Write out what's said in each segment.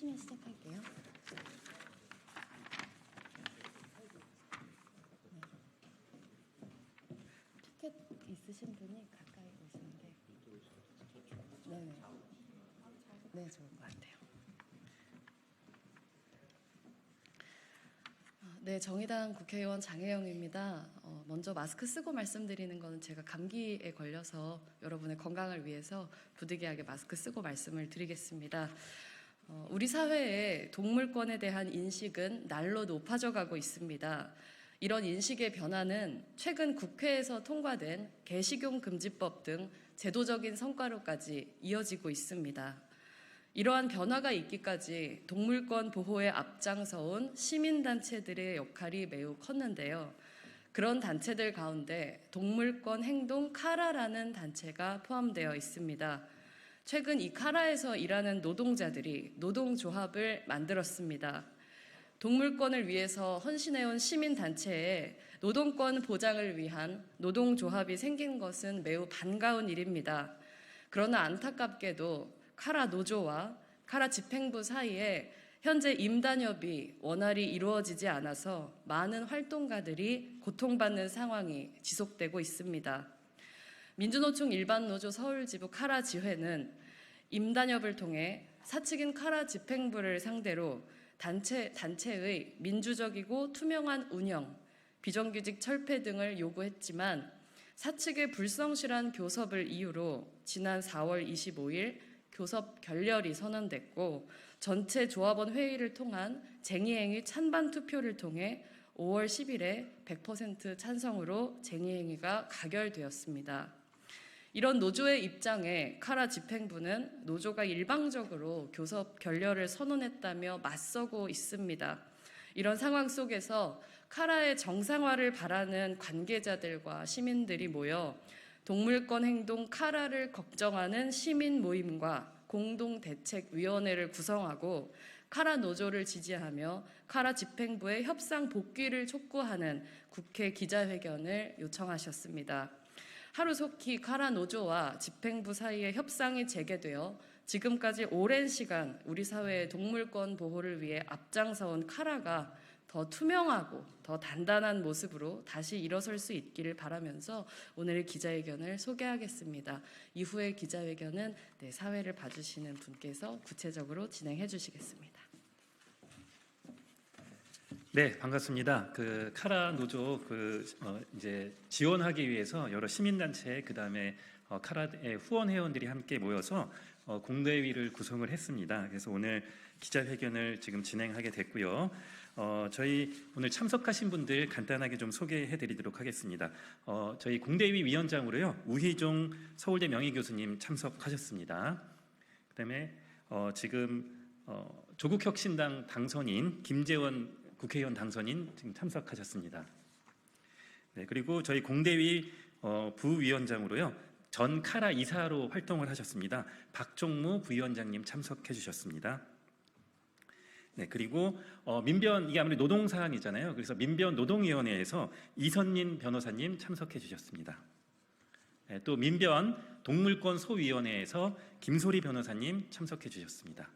하시면 시작할게요. 티켓 있으신 분이 가까이 오시는 게 네네. 네, 좋을 것 같아요. 네, 정의당 국회의원 장혜영입니다. 먼저 마스크 쓰고 말씀드리는 거는 제가 감기에 걸려서 여러분의 건강을 위해서 부득이하게 마스크 쓰고 말씀을 드리겠습니다. 우리 사회의 동물권에 대한 인식은 날로 높아져 가고 있습니다. 이런 인식의 변화는 최근 국회에서 통과된 개식용 금지법 등 제도적인 성과로까지 이어지고 있습니다. 이러한 변화가 있기까지 동물권 보호에 앞장서온 시민단체들의 역할이 매우 컸는데요. 그런 단체들 가운데 동물권 행동 카라라는 단체가 포함되어 있습니다. 최근 이 카라에서 일하는 노동자들이 노동조합을 만들었습니다. 동물권을 위해서 헌신해온 시민단체에 노동권 보장을 위한 노동조합이 생긴 것은 매우 반가운 일입니다. 그러나 안타깝게도 카라 노조와 카라 집행부 사이에 현재 임단협이 원활히 이루어지지 않아서 많은 활동가들이 고통받는 상황이 지속되고 있습니다. 민주노총 일반노조 서울지부 카라 지회는 임단협을 통해 사측인 카라 집행부를 상대로 단체의 민주적이고 투명한 운영, 비정규직 철폐 등을 요구했지만 사측의 불성실한 교섭을 이유로 지난 4월 25일 교섭 결렬이 선언됐고 전체 조합원 회의를 통한 쟁의행위 찬반 투표를 통해 5월 10일에 100% 찬성으로 쟁의행위가 가결되었습니다. 이런 노조의 입장에 카라 집행부는 노조가 일방적으로 교섭 결렬을 선언했다며 맞서고 있습니다. 이런 상황 속에서 카라의 정상화를 바라는 관계자들과 시민들이 모여 동물권 행동 카라를 걱정하는 시민 모임과 공동대책위원회를 구성하고 카라 노조를 지지하며 카라 집행부의 협상 복귀를 촉구하는 국회 기자회견을 요청하셨습니다. 하루속히 카라 노조와 집행부 사이에 협상이 재개되어 지금까지 오랜 시간 우리 사회의 동물권 보호를 위해 앞장서온 카라가 더 투명하고 더 단단한 모습으로 다시 일어설 수 있기를 바라면서 오늘의 기자회견을 소개하겠습니다. 이후의 기자회견은 사회를 봐주시는 분께서 구체적으로 진행해 주시겠습니다. 네, 반갑습니다. 카라 노조 이제 지원하기 위해서 여러 시민단체 그다음에 카라의 후원 회원들이 함께 모여서 공대위를 구성을 했습니다. 그래서 오늘 기자회견을 지금 진행하게 됐고요. 저희 오늘 참석하신 분들 간단하게 좀 소개해드리도록 하겠습니다. 저희 공대위 위원장으로요 우희종 서울대 명예교수님 참석하셨습니다. 그다음에 지금 조국혁신당 당선인 김재원 국회의원 당선인 지금 참석하셨습니다. 네, 그리고 저희 공대위 부위원장으로요 전 카라 이사로 활동을 하셨습니다. 박종무 부위원장님 참석해 주셨습니다. 네, 그리고 민변 이게 아무래도 노동 사안이잖아요. 그래서 민변 노동위원회에서 이선민 변호사님 참석해 주셨습니다. 네, 또 민변 동물권 소위원회에서 김소리 변호사님 참석해 주셨습니다.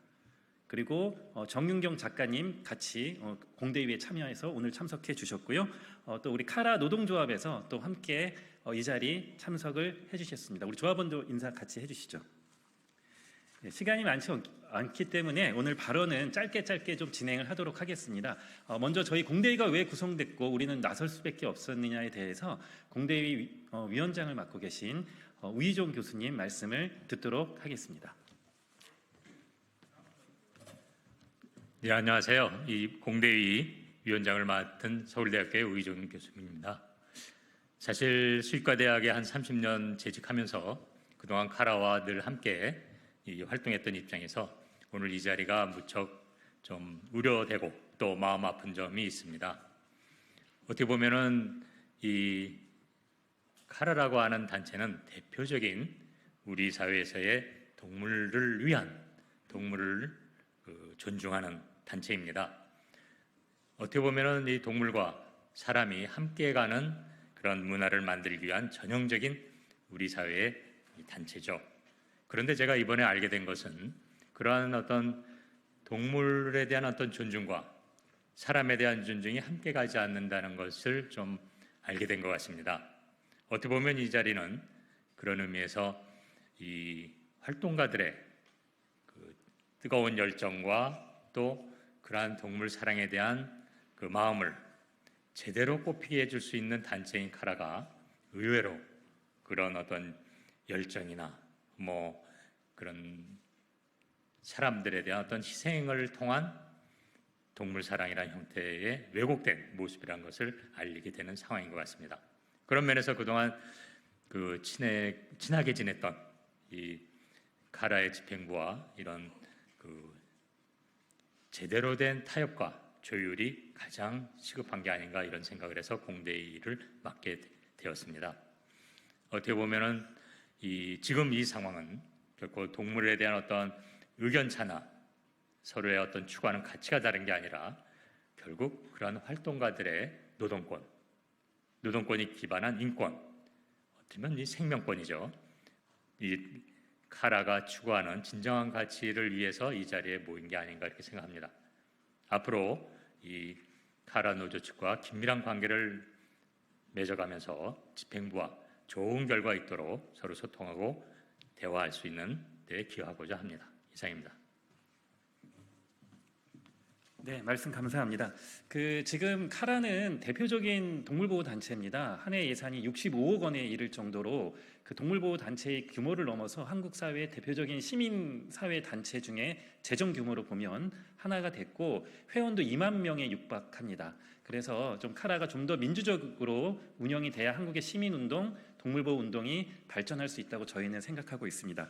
그리고 정윤경 작가님 같이 공대위에 참여해서 오늘 참석해 주셨고요. 또 우리 카라 노동조합에서 또 함께 이 자리 참석을 해주셨습니다. 우리 조합원도 인사 같이 해주시죠. 네, 시간이 많지 않기 때문에 오늘 발언은 짧게 좀 진행을 하도록 하겠습니다. 먼저 저희 공대위가 왜 구성됐고 우리는 나설 수밖에 없었느냐에 대해서 공대위 위원장을 맡고 계신 우희종 교수님 말씀을 듣도록 하겠습니다. 네, 안녕하세요. 이 공대위 위원장을 맡은 서울대학교의 우희종 교수입니다. 사실 수의과대학에 한 30년 재직하면서 그동안 카라와 늘 함께 활동했던 입장에서 오늘 이 자리가 무척 좀 우려되고 또 마음 아픈 점이 있습니다. 어떻게 보면은 이 카라라고 하는 단체는 대표적인 우리 사회에서의 동물을 위한 동물을 존중하는 단체입니다. 어떻게 보면은 이 동물과 사람이 함께 가는 그런 문화를 만들기 위한 전형적인 우리 사회의 단체죠. 그런데 제가 이번에 알게 된 것은 그러한 어떤 동물에 대한 어떤 존중과 사람에 대한 존중이 함께 가지 않는다는 것을 좀 알게 된 것 같습니다. 어떻게 보면 이 자리는 그런 의미에서 이 활동가들의 그 뜨거운 열정과 또 그러한 동물 사랑에 대한 그 마음을 제대로 꽃피게 해줄 수 있는 단체인 카라가 의외로 그런 어떤 열정이나 뭐 그런 사람들에 대한 어떤 희생을 통한 동물 사랑이라는 형태의 왜곡된 모습이라는 것을 알리게 되는 상황인 것 같습니다. 그런 면에서 그동안 그 친하게 지냈던 이 카라의 집행부와 이런 그 제대로 된 타협과 조율이 가장 시급한 게 아닌가 이런 생각을 해서 공대위를 맡게 되었습니다. 어떻게 보면은 지금 이 상황은 결코 동물에 대한 어떤 의견차나 서로의 어떤 추구하는 가치가 다른 게 아니라 결국 그러한 활동가들의 노동권이 기반한 인권, 어쩌면 이 생명권이죠. 이 카라가 추구하는 진정한 가치를 위해서 이 자리에 모인 게 아닌가 이렇게 생각합니다. 앞으로 이 카라 노조 측과 긴밀한 관계를 맺어가면서 집행부와 좋은 결과 있도록 서로 소통하고 대화할 수 있는 데 기여하고자 합니다. 이상입니다. 네, 말씀 감사합니다. 지금 카라는 대표적인 동물보호 단체입니다. 한 해 예산이 65억 원에 이를 정도로 그 동물보호 단체의 규모를 넘어서 한국 사회의 대표적인 시민 사회 단체 중에 재정 규모로 보면 하나가 됐고 회원도 2만 명에 육박합니다. 그래서 좀 카라가 좀 더 민주적으로 운영이 돼야 한국의 시민 운동, 동물보호 운동이 발전할 수 있다고 저희는 생각하고 있습니다.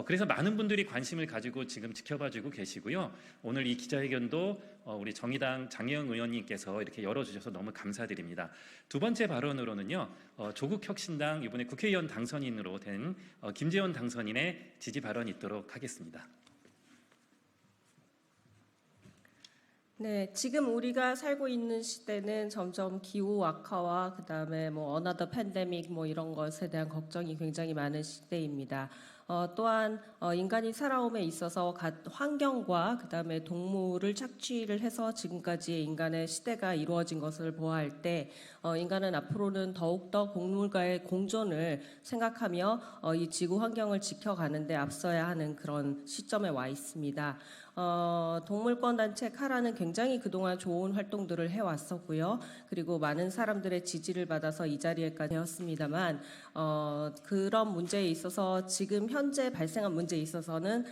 그래서 많은 분들이 관심을 가지고 지금 지켜봐주고 계시고요. 오늘 이 기자회견도 우리 정의당 장혜영 의원님께서 이렇게 열어주셔서 너무 감사드립니다. 두 번째 발언으로는요. 조국혁신당 이번에 국회의원 당선인으로 된 김재원 당선인의 지지 발언이 있도록 하겠습니다. 네, 지금 우리가 살고 있는 시대는 점점 기후 악화와 그다음에 뭐 another pandemic 뭐 이런 것에 대한 걱정이 굉장히 많은 시대입니다. 또한 인간이 살아옴에 있어서 환경과 그다음에 동물을 착취를 해서 지금까지의 인간의 시대가 이루어진 것을 보아할 때 인간은 앞으로는 더욱더 동물과의 공존을 생각하며 이 지구 환경을 지켜가는 데 앞서야 하는 그런 시점에 와 있습니다. 동물권 단체 카라는 굉장히 그동안 좋은 활동들을 해왔었고요. 그리고 많은 사람들의 지지를 받아서 이 자리에까지 되었습니다만 그런 문제에 있어서 지금 현재 발생한 문제에 있어서는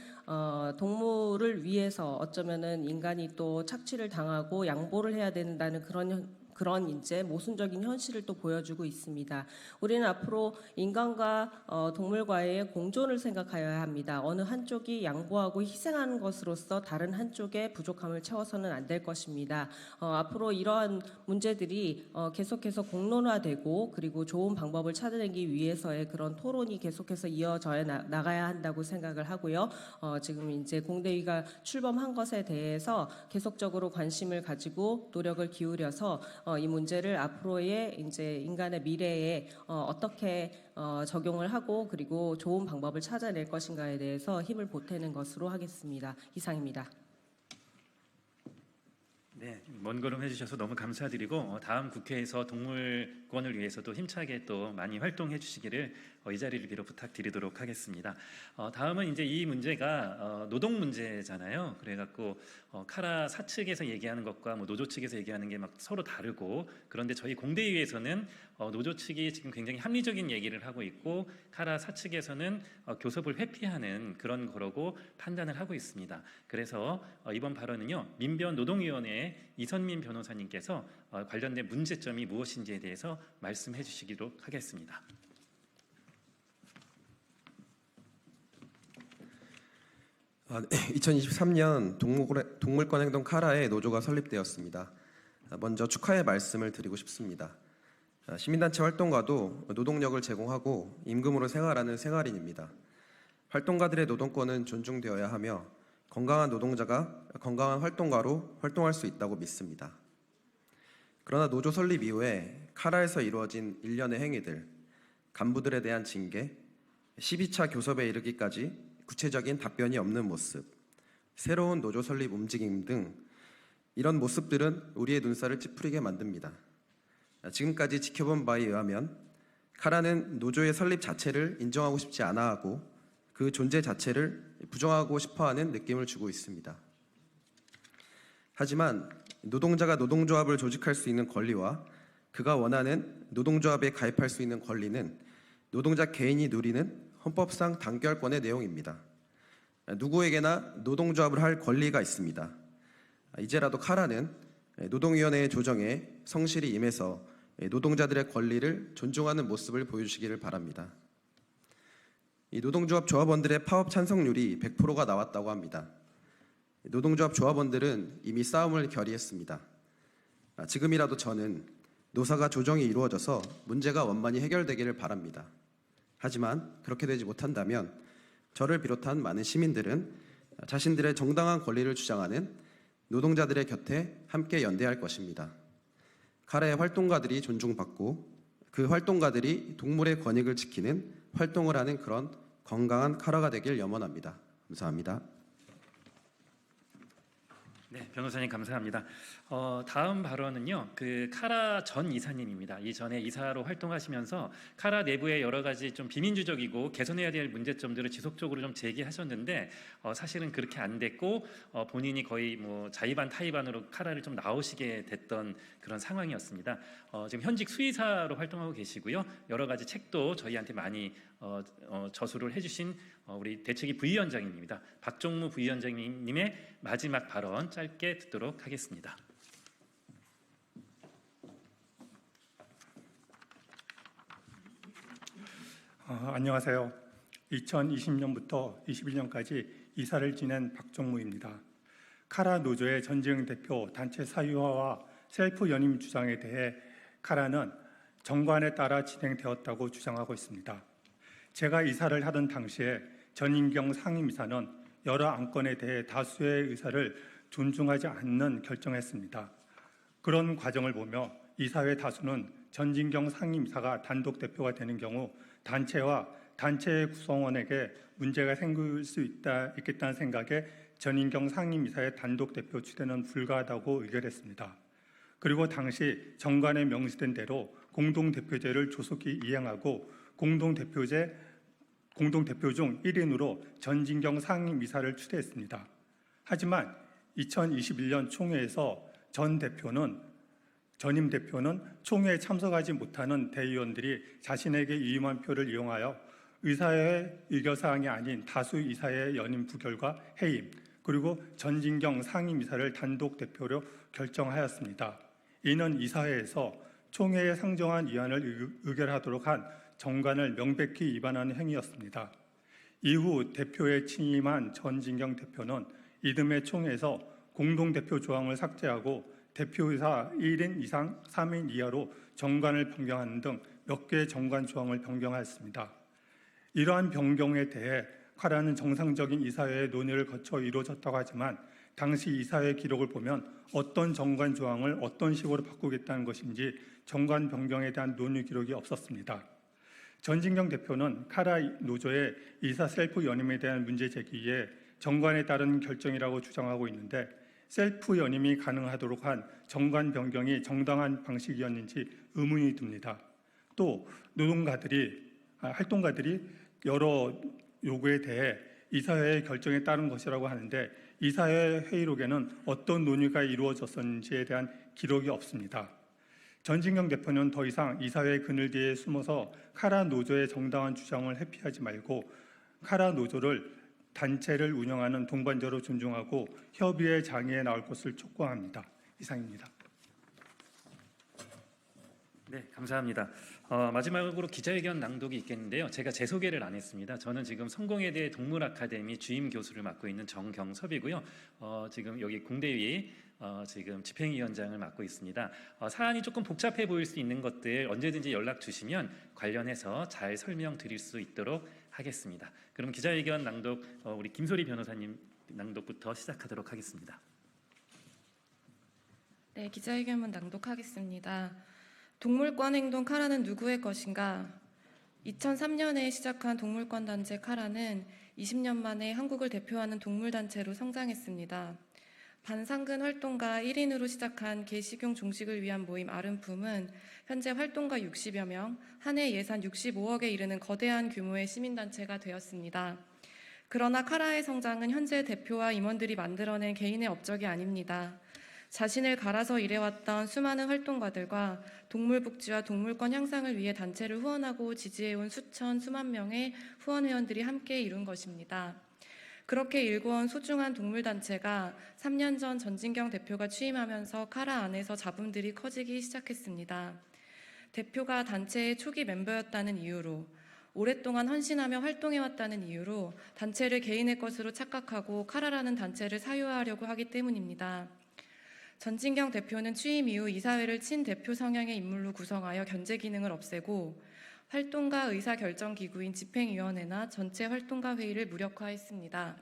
동물을 위해서 어쩌면은 인간이 또 착취를 당하고 양보를 해야 된다는 그런 이제 모순적인 현실을 또 보여주고 있습니다. 우리는 앞으로 인간과 동물과의 공존을 생각하여야 합니다. 어느 한쪽이 양보하고 희생하는 것으로서 다른 한쪽의 부족함을 채워서는 안 될 것입니다. 앞으로 이러한 문제들이 계속해서 공론화되고 그리고 좋은 방법을 찾아내기 위해서의 그런 토론이 계속해서 이어져 나가야 한다고 생각을 하고요. 지금 이제 공대위가 출범한 것에 대해서 계속적으로 관심을 가지고 노력을 기울여서 이 문제를 앞으로의 이제 인간의 미래에 어떻게 적용을 하고 그리고 좋은 방법을 찾아낼 것인가에 대해서 힘을 보태는 것으로 하겠습니다. 이상입니다. 네, 먼 걸음 해주셔서 너무 감사드리고 다음 국회에서 동물권을 위해서도 힘차게 또 많이 활동해 주시기를 이 자리를 빌어 부탁드리도록 하겠습니다. 다음은 이제 이 문제가 노동 문제잖아요. 그래갖고 카라 사측에서 얘기하는 것과 뭐 노조 측에서 얘기하는 게 막 서로 다르고 그런데 저희 공대위에서는 노조 측이 지금 굉장히 합리적인 얘기를 하고 있고 카라 사측에서는 교섭을 회피하는 그런 거라고 판단을 하고 있습니다. 그래서 이번 발언은요 민변 노동위원회 이선민 변호사님께서 관련된 문제점이 무엇인지에 대해서 말씀해 주시도록 하겠습니다. 2023년 동물권행동 카라의 노조가 설립되었습니다. 먼저 축하의 말씀을 드리고 싶습니다. 시민단체 활동가도 노동력을 제공하고 임금으로 생활하는 생활인입니다. 활동가들의 노동권은 존중되어야 하며 건강한 노동자가 건강한 활동가로 활동할 수 있다고 믿습니다. 그러나 노조 설립 이후에 카라에서 이루어진 일련의 행위들, 간부들에 대한 징계, 12차 교섭에 이르기까지 구체적인 답변이 없는 모습, 새로운 노조 설립 움직임 등 이런 모습들은 우리의 눈살을 찌푸리게 만듭니다. 지금까지 지켜본 바에 의하면 카라는 노조의 설립 자체를 인정하고 싶지 않아 하고 그 존재 자체를 부정하고 싶어하는 느낌을 주고 있습니다. 하지만 노동자가 노동조합을 조직할 수 있는 권리와 그가 원하는 노동조합에 가입할 수 있는 권리는 노동자 개인이 누리는 헌법상 당결권의 내용입니다. 누구에게나 노동조합을 할 권리가 있습니다. 이제라도 카라는 노동위원회의 조정에 성실히 임해서 노동자들의 권리를 존중하는 모습을 보여주시기를 바랍니다. 이 노동조합 조합원들의 파업 찬성률이 100%가 나왔다고 합니다. 노동조합 조합원들은 이미 싸움을 결의했습니다. 지금이라도 저는 노사가 조정이 이루어져서 문제가 원만히 해결되기를 바랍니다. 하지만 그렇게 되지 못한다면 저를 비롯한 많은 시민들은 자신들의 정당한 권리를 주장하는 노동자들의 곁에 함께 연대할 것입니다. 카라의 활동가들이 존중받고 그 활동가들이 동물의 권익을 지키는 활동을 하는 그런 건강한 카라가 되길 염원합니다. 감사합니다. 네, 변호사님 감사합니다. 다음 발언은요, 그 카라 전 이사님입니다. 이전에 이사로 활동하시면서 카라 내부의 여러 가지 좀 비민주적이고 개선해야 될 문제점들을 지속적으로 좀 제기하셨는데 사실은 그렇게 안 됐고 본인이 거의 뭐 자의반 타의반으로 카라를 좀 나오시게 됐던 그런 상황이었습니다. 지금 현직 수의사로 활동하고 계시고요. 여러 가지 책도 저희한테 많이 저수를 해주신 우리 대책위 부위원장님입니다. 박종무 부위원장님의 마지막 발언 짧게 듣도록 하겠습니다. 안녕하세요. 2020년부터 21년까지 이사를 지낸 박종무입니다. 카라 노조의 전지영 대표 단체 사유화와 셀프 연임 주장에 대해 카라는 정관에 따라 진행되었다고 주장하고 있습니다. 제가 이사를 하던 당시에 전인경 상임이사는 여러 안건에 대해 다수의 의사를 존중하지 않는 결정했습니다. 그런 과정을 보며 이사회 다수는 전진경 상임이사가 단독 대표가 되는 경우 단체와 단체의 구성원에게 문제가 생길 수 있겠다는 생각에 전인경 상임이사의 단독 대표 추대는 불가하다고 의결했습니다. 그리고 당시 정관에 명시된 대로 공동대표제를 조속히 이행하고 공동대표 중 1인으로 전진경 상임이사를 추대했습니다. 하지만 2021년 총회에서 전임 대표는 총회에 참석하지 못하는 대의원들이 자신에게 위임한 표를 이용하여 의사의 의결사항이 아닌 다수 이사의 연임 부결과 해임, 그리고 전진경 상임이사를 단독 대표로 결정하였습니다. 이는 이사회에서 총회에 상정한 위안을 의결하도록 한 정관을 명백히 위반하는 행위였습니다. 이후 대표에 취임한 전진경 대표는 이듬해 총회에서 공동대표 조항을 삭제하고 대표이사 1인 이상 3인 이하로 정관을 변경하는 등 몇 개의 정관 조항을 변경하였습니다. 이러한 변경에 대해 카라는 정상적인 이사회의 논의를 거쳐 이루어졌다고 하지만 당시 이사회 기록을 보면 어떤 정관 조항을 어떤 식으로 바꾸겠다는 것인지 정관 변경에 대한 논의 기록이 없었습니다. 전진경 대표는 카라 노조의 이사 셀프 연임에 대한 문제 제기에 정관에 따른 결정이라고 주장하고 있는데 셀프 연임이 가능하도록 한 정관 변경이 정당한 방식이었는지 의문이 듭니다. 또 활동가들이 여러 요구에 대해 이사회의 결정에 따른 것이라고 하는데 이사회 회의록에는 어떤 논의가 이루어졌는지에 대한 기록이 없습니다. 전진경 대표는 더 이상 이사회 그늘 뒤에 숨어서 카라 노조의 정당한 주장을 회피하지 말고 카라 노조를 단체를 운영하는 동반자로 존중하고 협의의 장에 나올 것을 촉구합니다. 이상입니다. 네, 감사합니다. 마지막으로 기자회견 낭독이 있겠는데요. 제가 제 소개를 안 했습니다. 저는 지금 성공회대 동물아카데미 주임 교수를 맡고 있는 정경섭이고요. 지금 여기 공대위 지금 집행위원장을 맡고 있습니다. 사안이 조금 복잡해 보일 수 있는 것들 언제든지 연락 주시면 관련해서 잘 설명드릴 수 있도록 하겠습니다. 그럼 기자회견 낭독 우리 김소리 변호사님 낭독부터 시작하도록 하겠습니다. 네, 기자회견문 낭독하겠습니다. 동물권 행동 카라는 누구의 것인가? 2003년에 시작한 동물권 단체 카라는 20년 만에 한국을 대표하는 동물단체로 성장했습니다. 반상근 활동가 1인으로 시작한 개식용 종식을 위한 모임 아름품은 현재 활동가 60여 명, 한 해 예산 65억에 이르는 거대한 규모의 시민단체가 되었습니다. 그러나 카라의 성장은 현재 대표와 임원들이 만들어낸 개인의 업적이 아닙니다. 자신을 갈아서 일해왔던 수많은 활동가들과 동물 복지와 동물권 향상을 위해 단체를 후원하고 지지해온 수만 명의 후원 회원들이 함께 이룬 것입니다. 그렇게 일궈온 소중한 동물단체가 3년 전 전진경 대표가 취임하면서 카라 안에서 잡음들이 커지기 시작했습니다. 대표가 단체의 초기 멤버였다는 이유로, 오랫동안 헌신하며 활동해왔다는 이유로 단체를 개인의 것으로 착각하고 카라라는 단체를 사유화하려고 하기 때문입니다. 전진경 대표는 취임 이후 이사회를 친대표 성향의 인물로 구성하여 견제 기능을 없애고 활동가 의사결정기구인 집행위원회나 전체 활동가 회의를 무력화했습니다.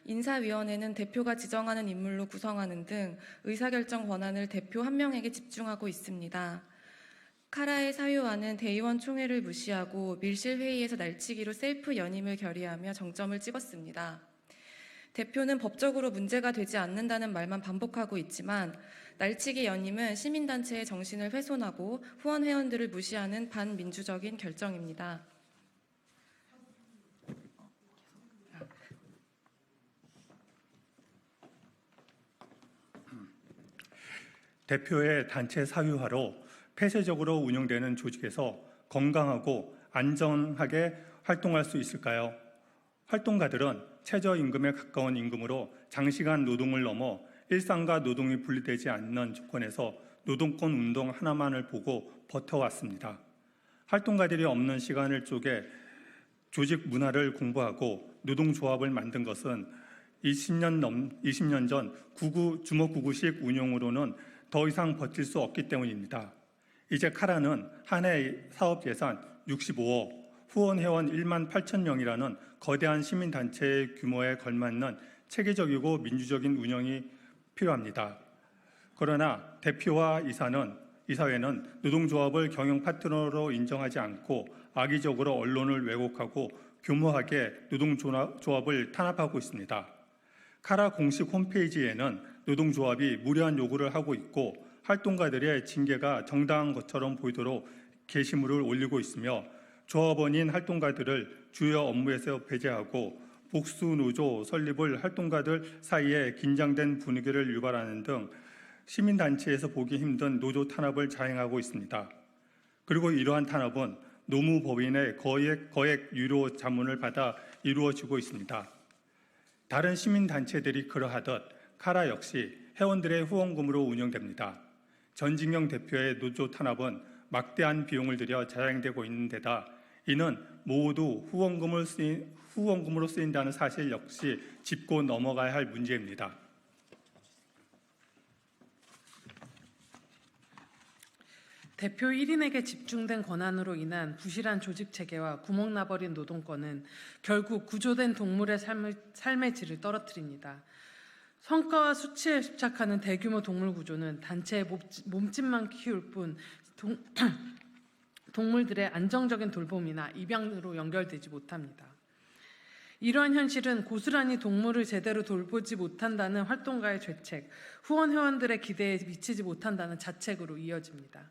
인사위원회는 대표가 지정하는 인물로 구성하는 등 의사결정 권한을 대표 한 명에게 집중하고 있습니다. 카라의 사유화는 대의원 총회를 무시하고 밀실회의에서 날치기로 셀프 연임을 결의하며 정점을 찍었습니다. 대표는 법적으로 문제가 되지 않는다는 말만 반복하고 있지만 날치기 연임은 시민단체의 정신을 훼손하고 후원 회원들을 무시하는 반민주적인 결정입니다. 대표의 단체 사유화로 폐쇄적으로 운영되는 조직에서 건강하고 안전하게 활동할 수 있을까요? 활동가들은 최저임금에 가까운 임금으로 장시간 노동을 넘어 일상과 노동이 분리되지 않는 조건에서 노동권 운동 하나만을 보고 버텨왔습니다. 활동가들이 없는 시간을 쪼개 조직 문화를 공부하고 노동조합을 만든 것은 20년 전 주먹구구식 운영으로는 더 이상 버틸 수 없기 때문입니다. 이제 카라는 한 해 사업 예산 65억, 후원 회원 1만 8천 명이라는 거대한 시민단체의 규모에 걸맞는 체계적이고 민주적인 운영이 필요합니다. 그러나 대표와 이사회는 노동조합을 경영 파트너로 인정하지 않고 악의적으로 언론을 왜곡하고 교모하게 노동조합을 탄압하고 있습니다. 카라 공식 홈페이지에는 노동조합이 무리한 요구를 하고 있고 활동가들의 징계가 정당한 것처럼 보이도록 게시물을 올리고 있으며 조합원인 활동가들을 주요 업무에서 배제하고 복수노조 설립을 활동가들 사이에 긴장된 분위기를 유발하는 등 시민단체에서 보기 힘든 노조 탄압을 자행하고 있습니다. 그리고 이러한 탄압은 노무법인의 거액 유료 자문을 받아 이루어지고 있습니다. 다른 시민단체들이 그러하듯 카라 역시 회원들의 후원금으로 운영됩니다. 전진경 대표의 노조 탄압은 막대한 비용을 들여 자행되고 있는 데다 이는 모두 후원금으로 쓰인다는 사실 역시 짚고 넘어가야 할 문제입니다. 대표 1인에게 집중된 권한으로 인한 부실한 조직 체계와 구멍 나버린 노동권은 결국 구조된 동물의 삶의 질을 떨어뜨립니다. 성과와 수치에 집착하는 대규모 동물 구조는 단체의 몸집만 키울 뿐 동물들의 안정적인 돌봄이나 입양으로 연결되지 못합니다. 이러한 현실은 고스란히 동물을 제대로 돌보지 못한다는 활동가의 죄책, 후원 회원들의 기대에 미치지 못한다는 자책으로 이어집니다.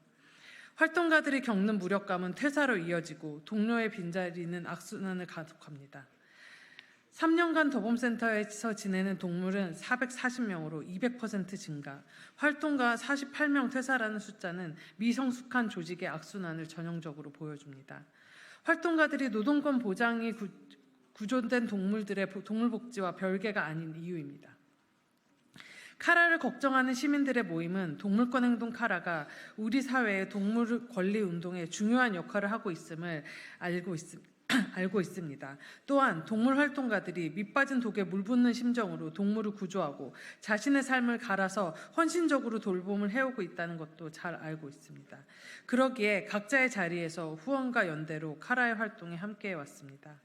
활동가들이 겪는 무력감은 퇴사로 이어지고 동료의 빈자리는 악순환을 가속합니다. 3년간 도봄센터에서 지내는 동물은 440명으로 200% 증가, 활동가 48명 퇴사라는 숫자는 미성숙한 조직의 악순환을 전형적으로 보여줍니다. 활동가들이 노동권 보장이 구조된 동물들의 동물복지와 별개가 아닌 이유입니다. 카라를 걱정하는 시민들의 모임은 동물권 행동 카라가 우리 사회의 동물 권리 운동에 중요한 역할을 하고 있음을 알고 있습니다. 또한 동물 활동가들이 밑빠진 독에 물 붓는 심정으로 동물을 구조하고 자신의 삶을 갈아서 헌신적으로 돌봄을 해오고 있다는 것도 잘 알고 있습니다. 그러기에 각자의 자리에서 후원과 연대로 카라의 활동에 함께해 왔습니다.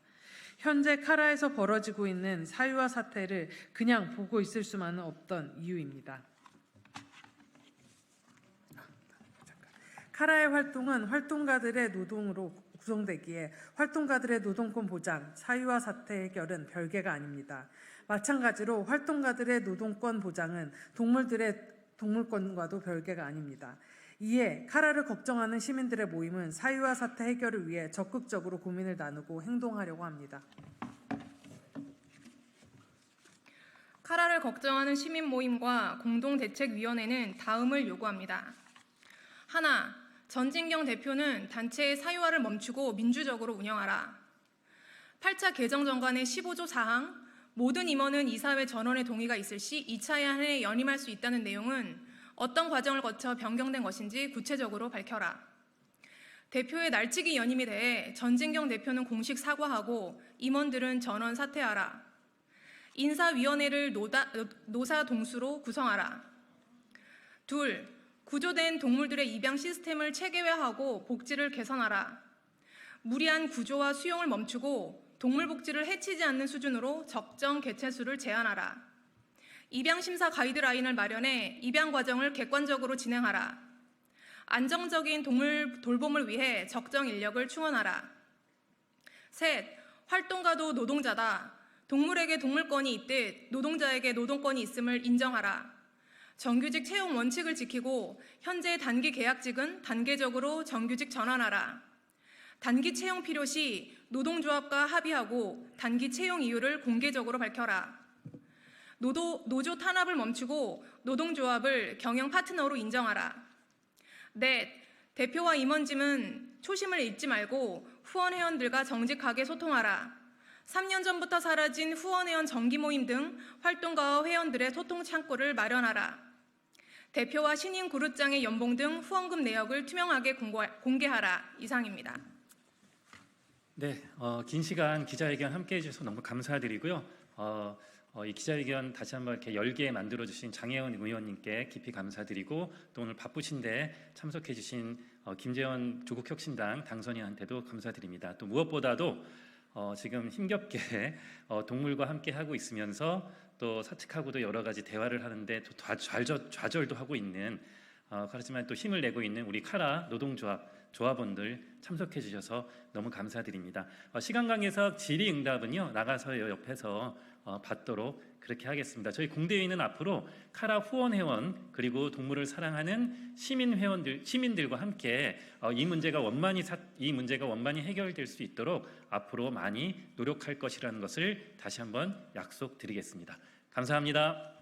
현재 카라에서 벌어지고 있는 사유화 사태를 그냥 보고 있을 수만은 없던 이유입니다. 카라의 활동은 활동가들의 노동으로 구성되기에 활동가들의 노동권 보장, 사유화 사태 해결은 별개가 아닙니다. 마찬가지로 활동가들의 노동권 보장은 동물들의 동물권과도 별개가 아닙니다. 이에 카라를 걱정하는 시민들의 모임은 사유화 사태 해결을 위해 적극적으로 고민을 나누고 행동하려고 합니다. 카라를 걱정하는 시민 모임과 공동대책위원회는 다음을 요구합니다. 하나, 전진경 대표는 단체의 사유화를 멈추고 민주적으로 운영하라. 8차 개정 정관의 15조 4항 모든 임원은 이사회 전원의 동의가 있을 시 2차 예한에 연임할 수 있다는 내용은 어떤 과정을 거쳐 변경된 것인지 구체적으로 밝혀라. 대표의 날치기 연임에 대해 전진경 대표는 공식 사과하고 임원들은 전원 사퇴하라. 인사위원회를 노사 동수로 구성하라. 둘, 구조된 동물들의 입양 시스템을 체계화하고 복지를 개선하라. 무리한 구조와 수용을 멈추고 동물 복지를 해치지 않는 수준으로 적정 개체수를 제한하라. 입양 심사 가이드라인을 마련해 입양 과정을 객관적으로 진행하라. 안정적인 동물 돌봄을 위해 적정 인력을 충원하라. 셋, 활동가도 노동자다. 동물에게 동물권이 있듯 노동자에게 노동권이 있음을 인정하라. 정규직 채용 원칙을 지키고 현재 단기 계약직은 단계적으로 정규직 전환하라. 단기 채용 필요시 노동조합과 합의하고 단기 채용 이유를 공개적으로 밝혀라. 노조 탄압을 멈추고 노동조합을 경영 파트너로 인정하라. 넷, 대표와 임원진은 초심을 잊지 말고 후원 회원들과 정직하게 소통하라. 3년 전부터 사라진 후원회원 정기모임 등 활동가와 회원들의 소통 창구를 마련하라. 대표와 신임 그룹장의 연봉 등 후원금 내역을 투명하게 공개하라. 이상입니다. 네, 긴 시간 기자회견 함께해 주셔서 너무 감사드리고요. 이 기자회견 다시 한번 이렇게 열게 만들어 주신 장혜원 의원님께 깊이 감사드리고 또 오늘 바쁘신데 참석해 주신 김재원 조국혁신당 당선인한테도 감사드립니다. 또 무엇보다도 지금 힘겹게 동물과 함께 하고 있으면서 또 사측하고도 여러 가지 대화를 하는데 또 좌절도 하고 있는 그렇지만 또 힘을 내고 있는 우리 카라 노동조합 조합원들 참석해 주셔서 너무 감사드립니다. 시간 관계상 질의응답은요 나가서 옆에서 받도록 그렇게 하겠습니다. 저희 공대위는 앞으로 카라 후원회원 그리고 동물을 사랑하는 시민들과 함께 이 문제가 원만히 해결될 수 있도록 앞으로 많이 노력할 것이라는 것을 다시 한번 약속드리겠습니다. 감사합니다.